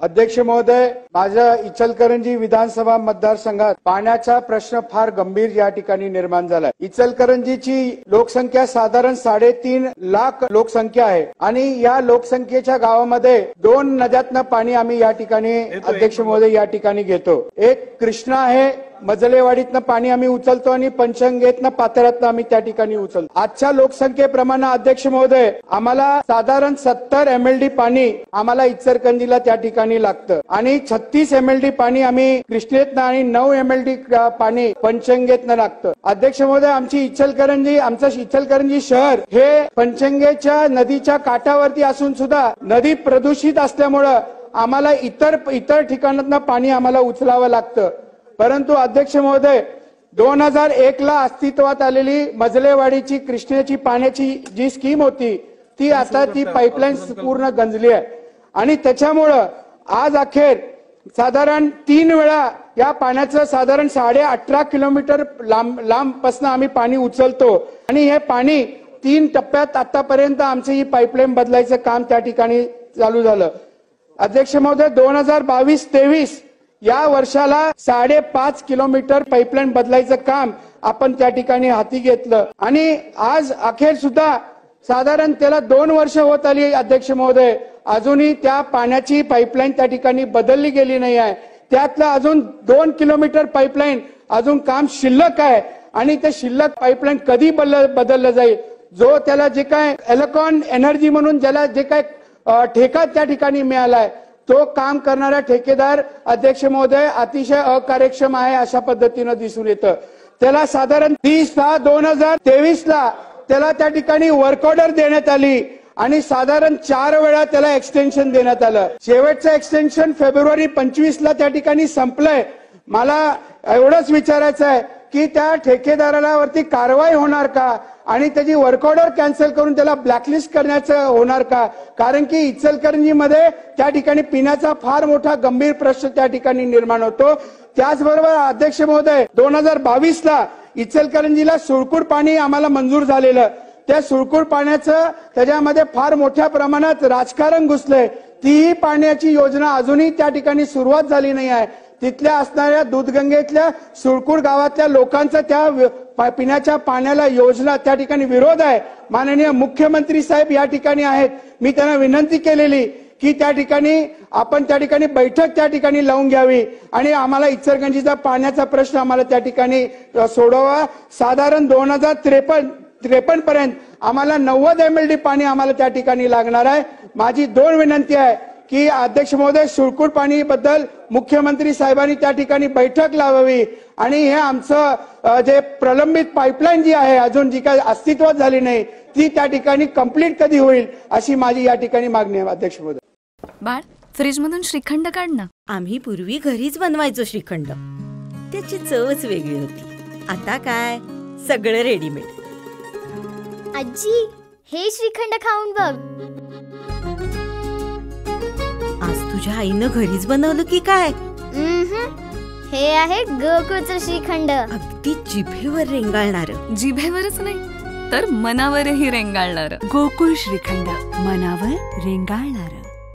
अध्यक्ष महोदय, माझ्या इचलकरंजी विधानसभा मतदारसंघात पाण्याचा प्रश्न फार गंभीर या ठिकाणी निर्माण झालाय। इचलकरंजीची लोकसंख्या साधारण 3.5 लाख लोकसंख्या आहे आणि या लोकसंख्येच्या गावामध्ये 2 नद्यातनं पाणी आम्ही या ठिकाणी अध्यक्ष महोदय या ठिकाणी घेतो। एक कृष्णा आहे, मजलेवाडीतनं पाणी आम्ही उचलतो आणि पंचगंगेतनं पात्रातनं आम्ही त्या ठिकाणी उचलतो। आजच्या लोकसंख्येप्रमाणे अध्यक्ष महोदय आम्हाला साधारण 70 MLD पाणी आम्हाला इचलकरंजीला त्या ठिकाणी लागतं आणि 36 MLD पाणी आम्ही कृष्णेतनं आणि 9 MLD पाणी पंचगंगेतनं लागतं। अध्यक्ष महोदय, आमचं इचलकरंजी शहर हे पंचगंगेच्या नदीच्या काठावरती असून सुद्धा नदी प्रदूषित असल्यामुळं आम्हाला इतर ठिकाणातनं पाणी आम्हाला उचलावं लागतं। परंतु अध्यक्ष महोदय, 2001 ला अस्तित्वात आलेली मजलेवाडीची कृष्णेची पाण्याची जी स्कीम होती ती आता ती पाईपलाईन पूर्ण गंजली आहे आणि त्याच्यामुळं आज अखेर साधारण 3 वेळा या पाण्याचं साधारण 18.5 किलोमीटर लांबपासून आम्ही पाणी उचलतो आणि हे पाणी 3 टप्प्यात आतापर्यंत आमची ही पाईपलाईन बदलायचं काम त्या ठिकाणी चालू झालं। अध्यक्ष महोदय, 2022-23 या वर्षाला 5.5 किलोमीटर पाईपलाईन बदलायचं काम आपण त्या ठिकाणी हाती घेतलं आणि आज अखेर सुद्धा साधारण त्याला 2 वर्ष होत आली। अध्यक्ष महोदय, अजूनही त्या पाण्याची पाईपलाईन त्या ठिकाणी बदलली गेली नाही आहे। त्यातलं अजून 2 किलोमीटर पाईपलाईन अजून काम शिल्लक आहे आणि ते शिल्लक पाईपलाईन कधी बदललं जाईल, जो त्याला जे काय एलकॉन एनर्जी म्हणून ज्याला जे काय ठेका त्या ठिकाणी मिळालाय तो काम करणारा ठेकेदार अध्यक्ष महोदय अतिशय अकार्यक्षम आहे अशा पद्धतीनं दिसून येतं। त्याला साधारण 30/6/2023 ला त्याला त्या ठिकाणी वर्क ऑर्डर देण्यात आली आणि साधारण 4 वेळा त्याला एक्सटेन्शन देण्यात आलं। शेवटचं एक्सटेन्शन फेब्रुवारी 25 ला त्या ठिकाणी संपलंय। मला एवढंच विचारायचं आहे की त्या ठेकेदाराला वरती कारवाई होणार का आणि त्याची वर्क ऑर्डर कॅन्सल करून त्याला ब्लॅकलिस्ट करण्याचं होणार का? कारण की इचलकरंजीमध्ये त्या ठिकाणी पिण्याचा फार मोठा गंभीर प्रश्न त्या ठिकाणी निर्माण होतो। त्याचबरोबर अध्यक्ष महोदय, 2022 ला इचलकरंजीला सुळकूट पाणी आम्हाला मंजूर झालेलं, त्या सुळकूट पाण्याचं त्याच्यामध्ये फार मोठ्या प्रमाणात राजकारण घुसलंय। तीही पाण्याची योजना अजूनही त्या ठिकाणी सुरुवात झाली नाही आहे। तिथल्या असणाऱ्या दूधगंगेतल्या सुळकूट गावातल्या लोकांचा त्या पिण्याच्या पाण्याला योजना त्या ठिकाणी विरोध आहे। माननीय मुख्यमंत्री साहेब या ठिकाणी आहेत, मी त्यांना विनंती केलेली की त्या ठिकाणी आपण त्या ठिकाणी बैठक त्या ठिकाणी लावून घ्यावी आणि आम्हाला इचलकरंजीचा पाण्याचा प्रश्न आम्हाला त्या ठिकाणी सोडवा। साधारण 2053 पर्यंत आम्हाला 90 MLD पाणी आम्हाला त्या ठिकाणी लागणार आहे। माझी 2 विनंती आहे की अध्यक्ष महोदय, सुळकूट पाणी बद्दल मुख्यमंत्री साहेबांनी त्या ठिकाणी बैठक लावावी आणि हे आमचं जे प्रलंबित पाईपलाईन जी आहे अजून जी काही अस्तित्वात झाली नाही ती त्या ठिकाणी कंप्लीट कधी होईल अशी माझी या ठिकाणी मागणी आहे। अध्यक्ष महोदय, बाळ, फ्रीज मधून श्रीखंड काढ ना। आम्ही पूर्वी घरीच बनवायचो श्रीखंड, त्याची चवच वेगळी होती। आता काय सगळं रेडीमेड। आजी, हे श्रीखंड खाऊन बघ। आज तुझ्या आईनं घरीच बनवलं की काय? हे आहे गोकुळचं श्रीखंड, अगदी जिभेवर रेंगाळणार। जिभेवरच नाही तर मनावरही रेंगाळणार। गोकुळ श्रीखंड, मनावर रेंगाळणार।